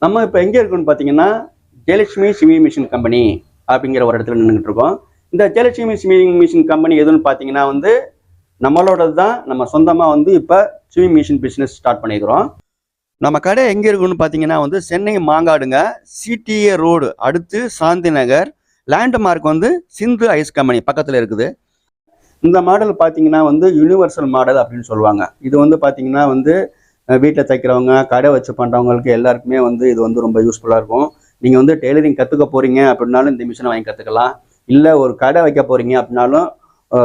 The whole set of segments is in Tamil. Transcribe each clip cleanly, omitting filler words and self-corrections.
நம்ம இப்போ எங்கே இருக்குன்னு பார்த்தீங்கன்னா ஜெயலட்சுமி ஸ்விமிங் மிஷின் கம்பெனி அப்படிங்கிற ஒரு இடத்துல நின்றுட்டு இருக்கோம். இந்த ஜெயலட்சுமி ஸ்விமிங் மிஷின் கம்பெனி எதுன்னு பார்த்தீங்கன்னா நம்மளோடது தான். நம்ம சொந்தமாக இப்போ ஸ்விமிங் மிஷின் பிஸ்னஸ் ஸ்டார்ட் பண்ணிக்கிறோம். நம்ம கடை எங்கே இருக்குன்னு பார்த்தீங்கன்னா சென்னை மாங்காடுங்க, சிடிஏ ரோடு அடுத்து சாந்தி நகர். லேண்ட்மார்க் சிந்து ஐஸ் கம்பெனி பக்கத்தில் இருக்குது. இந்த மாடல் பார்த்தீங்கன்னா யூனிவர்சல் மாடல் அப்படின்னு சொல்லுவாங்க. இது பார்த்தீங்கன்னா வீட்டில் தைக்கிறவங்க, கடை வச்சு பண்ணுறவங்களுக்கு எல்லாருக்குமே இது ரொம்ப யூஸ்ஃபுல்லாக இருக்கும். நீங்கள் டெய்லரிங் கற்றுக்க போகிறீங்க அப்படின்னாலும் இந்த மிஷினை வாங்கி கற்றுக்கலாம். இல்லை ஒரு கடை வைக்க போகிறீங்க அப்படின்னாலும்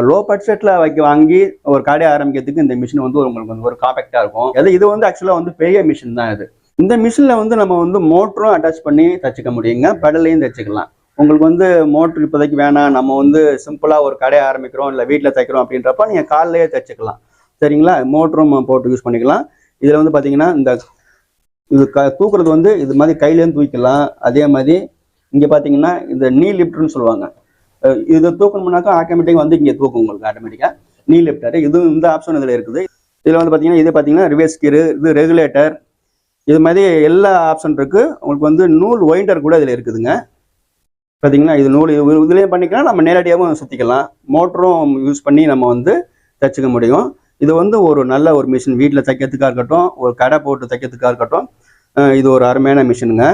லோ பட்ஜெட்டில் வாங்கி ஒரு கடை ஆரம்பிக்கிறதுக்கு இந்த மிஷின் உங்களுக்கு ஒரு காம்பேக்டாக இருக்கும். இது ஆக்சுவலாக பெரிய மிஷின் தான் இது. இந்த மிஷினில் நம்ம மோட்டரும் அட்டாச் பண்ணி தைச்சிக்க முடியுங்க, பெடலையும் தைச்சிக்கலாம். உங்களுக்கு மோட்ரு இப்போதைக்கு வேணாம், நம்ம சிம்பிளாக ஒரு கடை ஆரம்பிக்கிறோம் இல்லை வீட்டில் தைக்கிறோம் அப்படின்றப்ப நீங்கள் காலையே தைச்சிக்கலாம். சரிங்களா? மோட்டரும் போட்டு யூஸ் பண்ணிக்கலாம். இதில் பார்த்தீங்கன்னா இது தூக்குறது இது மாதிரி கையிலேருந்து தூக்கிக்கலாம். அதே மாதிரி இங்கே பார்த்தீங்கன்னா இந்த நீ லிஃப்ட்னு சொல்லுவாங்க. இதை தூக்கணும்னாக்கா ஆட்டோமேட்டிக்காக இங்கே தூக்கும் உங்களுக்கு ஆட்டோமேட்டிக்காக நீ லிஃப்டர். இந்த ஆப்ஷன் இதில் இருக்குது. இதில் பார்த்தீங்கன்னா இது பார்த்தீங்கன்னா ரிவர்ஸ் கீரு, இது ரெகுலேட்டர், இது மாதிரி எல்லா ஆப்ஷன் இருக்குது. உங்களுக்கு நூல் ஒயிண்டர் கூட இதில் இருக்குதுங்க. பார்த்தீங்கன்னா இது நூல் இதுலேயும் பண்ணிக்கலாம், நம்ம நேரடியாகவும் சுற்றிக்கலாம். மோட்டரும் யூஸ் பண்ணி நம்ம தைச்சிக்க முடியும். இது ஒரு நல்ல ஒரு மிஷின், வீட்டில் தைக்கிறதுக்காக இருக்கட்டும், ஒரு கடை போட்டு தைக்கிறதுக்காக இருக்கட்டும், இது ஒரு அருமையான மிஷினுங்க.